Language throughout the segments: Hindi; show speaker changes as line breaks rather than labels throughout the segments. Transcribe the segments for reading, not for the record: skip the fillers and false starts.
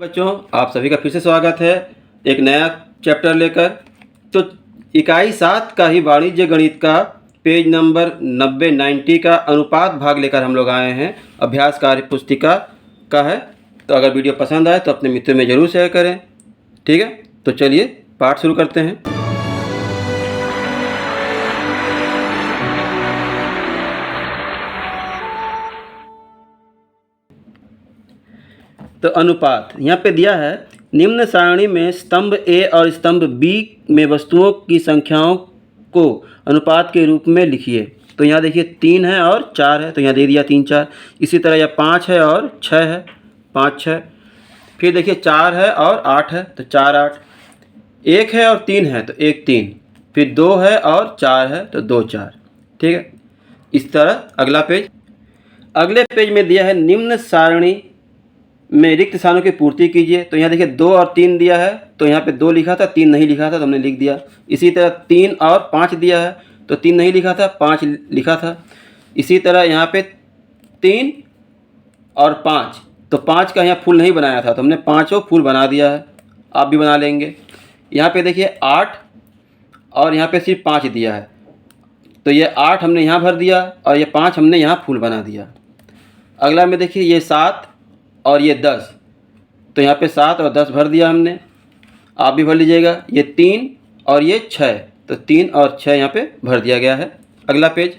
बच्चों, आप सभी का फिर से स्वागत है एक नया चैप्टर लेकर। तो इकाई 7 का ही वाणिज्य गणित का पेज नंबर 90 का अनुपात भाग लेकर हम लोग आए हैं। अभ्यास कार्य पुस्तिका का है। तो अगर वीडियो पसंद आए तो अपने मित्रों में ज़रूर शेयर करें। ठीक है, तो चलिए पाठ शुरू करते हैं। तो अनुपात यहाँ पे दिया है, निम्न सारणी में स्तंभ ए और स्तंभ बी में वस्तुओं की संख्याओं को अनुपात के रूप में लिखिए। तो यहाँ देखिए 3 है और 4 है, तो यहाँ दे दिया 3 4। इसी तरह यह 5 है और 6 है, 5 6। फिर देखिए 4 है और 8 है, तो 4 8। 1 है और 3 है, तो 1 3। फिर 2 है और 4 है, तो 2 4। ठीक है, इस तरह अगला पेज। अगले पेज में दिया है, निम्न सारणी में रिक्त स्थानों की पूर्ति कीजिए। तो यहाँ देखिए 2 और 3 दिया है, तो यहाँ पे 2 लिखा था, 3 नहीं लिखा था, तो हमने लिख दिया। इसी तरह 3 और 5 दिया है, तो 3 नहीं लिखा था, 5 लिखा था। इसी तरह यहाँ पे 3 और 5, तो 5 का यहाँ फूल नहीं बनाया था, तो हमने 5 फूल बना दिया है। आप भी बना लेंगे। यहाँ पे देखिए 8 और यहाँ पे सिर्फ 5 दिया है, तो ये 8 हमने यहाँ भर दिया और ये 5 हमने यहाँ फूल बना दिया। अगला में देखिए ये 7 और ये 10, तो यहाँ पे 7 और 10 भर दिया हमने। आप भी भर लीजिएगा। ये 3 और ये 6, तो 3 और 6 यहाँ पे भर दिया गया है। अगला पेज।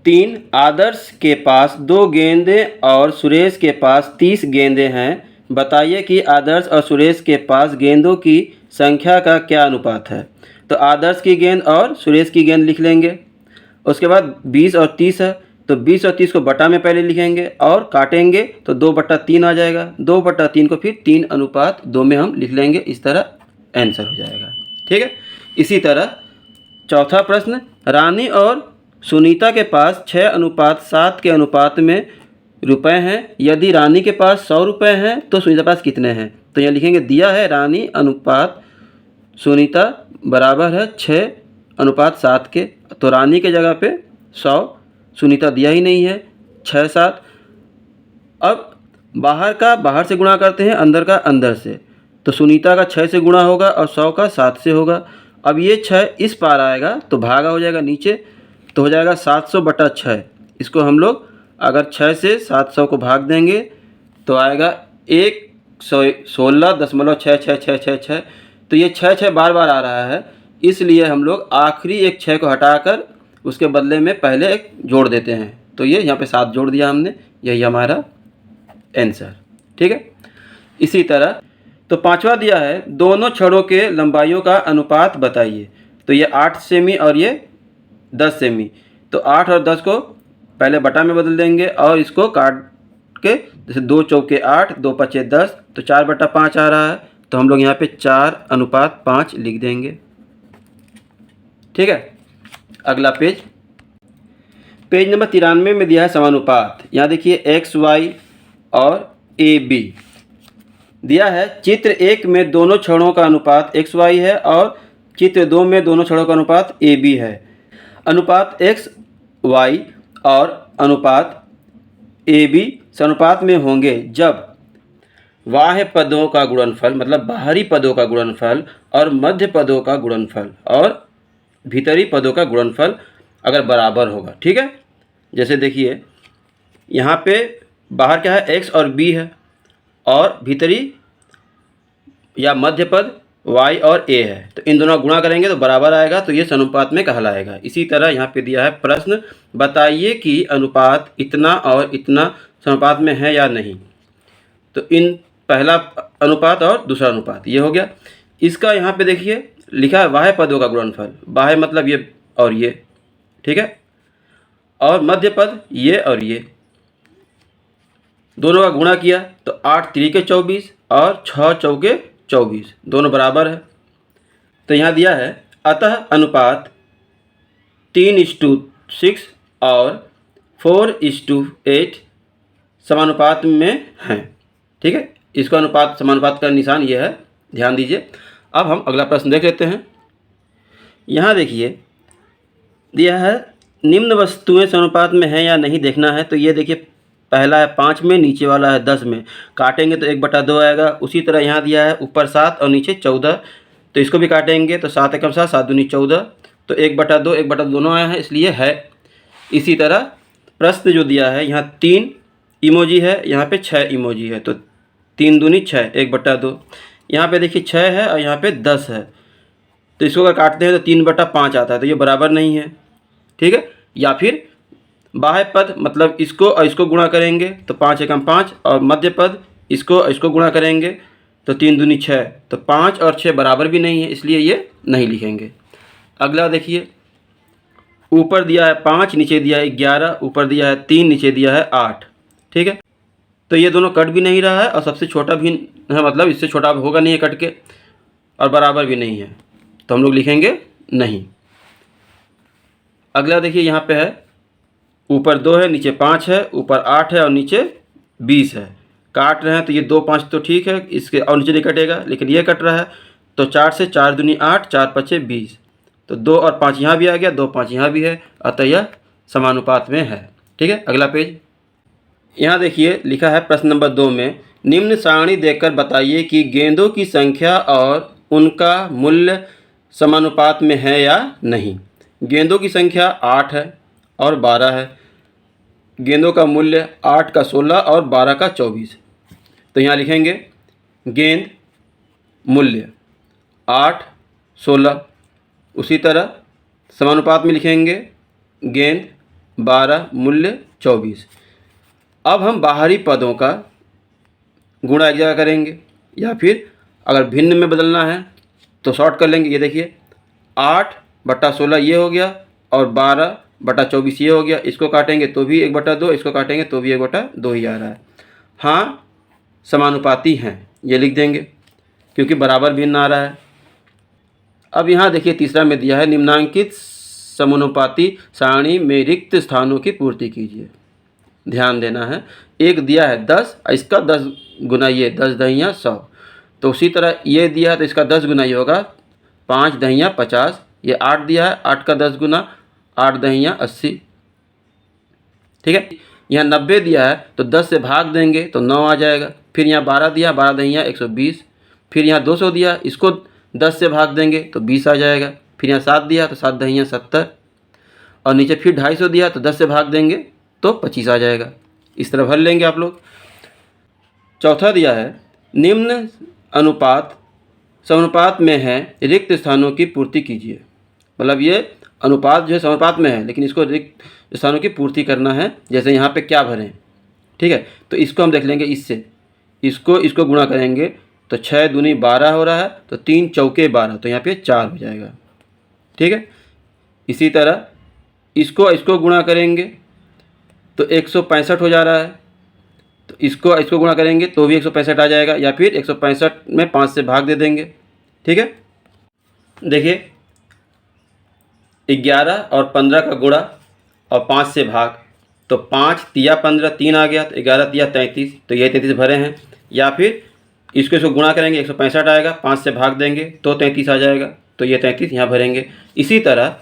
3 आदर्श के पास 2 गेंदे और सुरेश के पास 30 गेंदे हैं। बताइए कि आदर्श और सुरेश के पास गेंदों की संख्या का क्या अनुपात है। तो आदर्श की गेंद और सुरेश की गेंद लिख लेंगे। उसके बाद 20 और 30 है, तो 20 और 30 को बटा में पहले लिखेंगे और काटेंगे, तो 2/3 आ जाएगा। 2/3 को फिर 3:2 में हम लिख लेंगे। इस तरह आंसर हो जाएगा। ठीक है, इसी तरह चौथा प्रश्न, रानी और सुनीता के पास 6:7 के अनुपात में रुपए हैं। यदि रानी के पास 100 रुपये हैं तो सुनीता के पास कितने हैं। तो यहाँ लिखेंगे, दिया है रानी अनुपात सुनीता बराबर है 6:7 के, तो रानी के जगह पे 100, सुनीता दिया ही नहीं है 6 7। अब बाहर का बाहर से गुणा करते हैं, अंदर का अंदर से। तो सुनीता का 6 से गुणा होगा और 100 का 7 से होगा। अब ये 6 इस पार आएगा तो भागा हो जाएगा नीचे, तो हो जाएगा 700/6। इसको हम लोग अगर 6 से 700 को भाग देंगे तो आएगा 116.66666। तो ये 6 6 बार बार आ रहा है, इसलिए हम लोग आखिरी एक 6 को हटाकर उसके बदले में पहले एक जोड़ देते हैं। तो ये यहाँ पे 7 जोड़ दिया हमने, यही हमारा आंसर। ठीक है, इसी तरह तो पांचवा दिया है, दोनों छड़ों के लंबाइयों का अनुपात बताइए। तो ये 8 सेमी और ये 10 सेमी, तो 8 और 10 को पहले बटा में बदल देंगे और इसको काट के, जैसे 2 चौके 8, 2 पचे 10, तो 4/5 आ रहा है, तो हम लोग यहाँ पे 4:5 लिख देंगे। ठीक है, अगला पेज। पेज नंबर 93 में दिया है समानुपात। यहाँ देखिए XY और AB दिया है। चित्र 1 में दोनों छड़ों का अनुपात XY है और चित्र 2 में दोनों छड़ों का अनुपात AB है। अनुपात XY और अनुपात AB समानुपात में होंगे जब बाह्य पदों का गुणनफल, मतलब बाहरी पदों का गुणनफल, और मध्य पदों का गुणनफल और भीतरी पदों का गुणनफल अगर बराबर होगा। ठीक है, जैसे देखिए यहाँ पे बाहर क्या है, x और b है, और भीतरी या मध्य पद y और a है, तो इन दोनों गुणा करेंगे तो बराबर आएगा, तो ये समानुपात में कहलाएगा। इसी तरह यहाँ पे दिया है प्रश्न, बताइए कि अनुपात इतना और इतना समानुपात में है या नहीं। तो इन पहला अनुपात और दूसरा अनुपात ये हो गया। इसका यहाँ पे देखिए लिखा है बाह्य पदों का गुणनफल, बाह्य मतलब ये और ये। ठीक है, और मध्य पद ये और ये, दोनों का गुणा किया तो 8 3 24 और 6 चौके 24, दोनों बराबर है। तो यहाँ दिया है, अतः अनुपात 3:6 और 4:8 समानुपात में हैं। ठीक है, इसका अनुपात समानुपात का निशान ये है, ध्यान दीजिए। अब हम अगला प्रश्न देख लेते हैं। यहाँ देखिए दिया है, निम्न वस्तुएं समानुपात में हैं या नहीं देखना है। तो ये देखिए पहला है 5 में, नीचे वाला है 10 में, काटेंगे तो 1/2 आएगा। उसी तरह यहाँ दिया है ऊपर 7 और नीचे 14, तो इसको भी काटेंगे तो 7 एकम 7, 7 दूनी 14, तो 1/2 1/2 दोनों आए हैं, इसलिए है। इसी तरह प्रश्न जो दिया है यहाँ 3 इमोजी है, यहाँ पे 6 इमोजी है, तो 3 दूनी 6, 1/2। यहाँ पे देखिए 6 है और यहाँ पे 10 है, तो इसको अगर काटते हैं तो 3/5 आता है, तो ये बराबर नहीं है, ठीक है। या फिर बाह्य पद मतलब इसको और इसको गुणा करेंगे तो 5 एकम 5, और मध्य पद इसको और इसको गुणा करेंगे तो 3 दूनी 6, तो 5 और 6 बराबर भी नहीं है, इसलिए ये नहीं लिखेंगे। अगला देखिए, ऊपर दिया है 5, नीचे दिया है 11, ऊपर दिया है 3, नीचे दिया है 8, ठीक है। तो ये दोनों कट भी नहीं रहा है और सबसे छोटा भी है, मतलब इससे छोटा होगा नहीं है कट के, और बराबर भी नहीं है, तो हम लोग लिखेंगे नहीं। अगला देखिए, यहाँ पे है ऊपर 2 है, नीचे 5 है, ऊपर 8 है और नीचे 20 है। काट रहे हैं तो ये 2 5 तो ठीक है, इसके और नीचे नहीं कटेगा, लेकिन ये कट रहा है, तो 4 से 4 दूनी 8, 4 5 20, तो 2 और 5 यहाँ भी आ गया, 2 5 यहाँ भी है, अतः यह समानुपात में है, ठीक है। अगला पेज, यहाँ देखिए लिखा है प्रश्न नंबर 2 में, निम्न सारणी देखकर बताइए कि गेंदों की संख्या और उनका मूल्य समानुपात में है या नहीं। गेंदों की संख्या 8 है और 12 है, गेंदों का मूल्य 8 का 16 और 12 का 24, तो यहाँ लिखेंगे गेंद मूल्य 8 16, उसी तरह समानुपात में लिखेंगे गेंद 12 मूल्य 24। अब हम बाहरी पदों का गुणा एक जगह करेंगे, या फिर अगर भिन्न में बदलना है तो शॉर्ट कर लेंगे। ये देखिए 8/16 ये हो गया और 12/24 ये हो गया, इसको काटेंगे तो भी 1/2, इसको काटेंगे तो भी 1/2 ही आ रहा है। हाँ समानुपाती हैं, ये लिख देंगे क्योंकि बराबर भिन्न आ रहा है। अब यहाँ देखिए तीसरा में दिया है, निम्नांकित समानुपाती सारणी में रिक्त स्थानों की पूर्ति कीजिए। ध्यान देना है, एक दिया है 10, इसका 10 गुना ये 10 दहिया 100, तो उसी तरह ये दिया है तो इसका 10 गुना ये होगा 5 दहिया 50, ये 8 दिया है, 8 का 10 गुना 8 दहिया 80, ठीक है। यहाँ 90 दिया है तो 10 से भाग देंगे तो 9 आ जाएगा। फिर यहाँ 12 दिया, 12 दहिया 120, फिर यहाँ 200 दिया, इसको 10 से भाग देंगे तो 20 आ जाएगा। फिर यहाँ 7 दिया तो 7 दहिया 70, और नीचे फिर 250 दिया तो 10 से भाग देंगे तो 25 आ जाएगा। इस तरह भर लेंगे आप लोग। चौथा दिया है, निम्न अनुपात समानुपात में है, रिक्त स्थानों की पूर्ति कीजिए। मतलब ये अनुपात जो है समानुपात में है, लेकिन इसको रिक्त स्थानों की पूर्ति करना है। जैसे यहाँ पे क्या भरें, ठीक है, तो इसको हम देख लेंगे, इससे इसको गुणा करेंगे तो 6 दूनी 12 हो रहा है, तो 3 चौके 12, तो यहाँ पे 4 हो जाएगा, ठीक है। इसी तरह इसको गुणा करेंगे तो 165 हो जा रहा है, तो इसको गुणा करेंगे तो भी 165 आ जाएगा, या फिर 165 में 5 से भाग दे देंगे, ठीक है। देखिए 11 और 15 का गुणा और 5 से भाग, तो 5 तिया 15, 3 आ गया, तो 11 तिया 33, तो ये 33 भरे हैं। या फिर इसको गुणा करेंगे 165 आएगा, 5 से भाग देंगे तो 33 आ जाएगा, तो ये 33 यहाँ भरेंगे। इसी तरह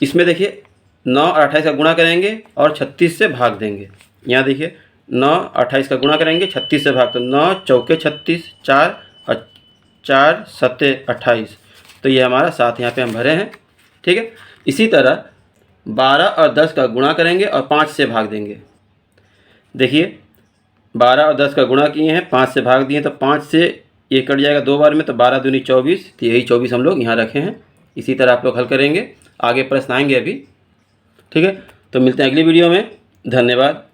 इसमें देखिए 9 और 28 का गुणा करेंगे और 36 से भाग देंगे। यहाँ देखिए 9 28 का गुणा करेंगे, 36 से भाग, तो 9 चौके 36, 4 और 4 सत्ते 28, तो ये हमारा 7 यहाँ पे हम भरे हैं, ठीक है। इसी तरह 12 और 10 का गुणा करेंगे और 5 से भाग देंगे। देखिए 12 और 10 का गुणा किए हैं, 5 से भाग दिए, तो 5 से ये कट जाएगा 2 बार में, तो 12 दूनी 24, तो यही 24 हम लोग यहाँ रखे हैं। इसी तरह आप लोग हल करेंगे, आगे प्रश्न आएंगे अभी, ठीक है। तो मिलते हैं अगली वीडियो में, धन्यवाद।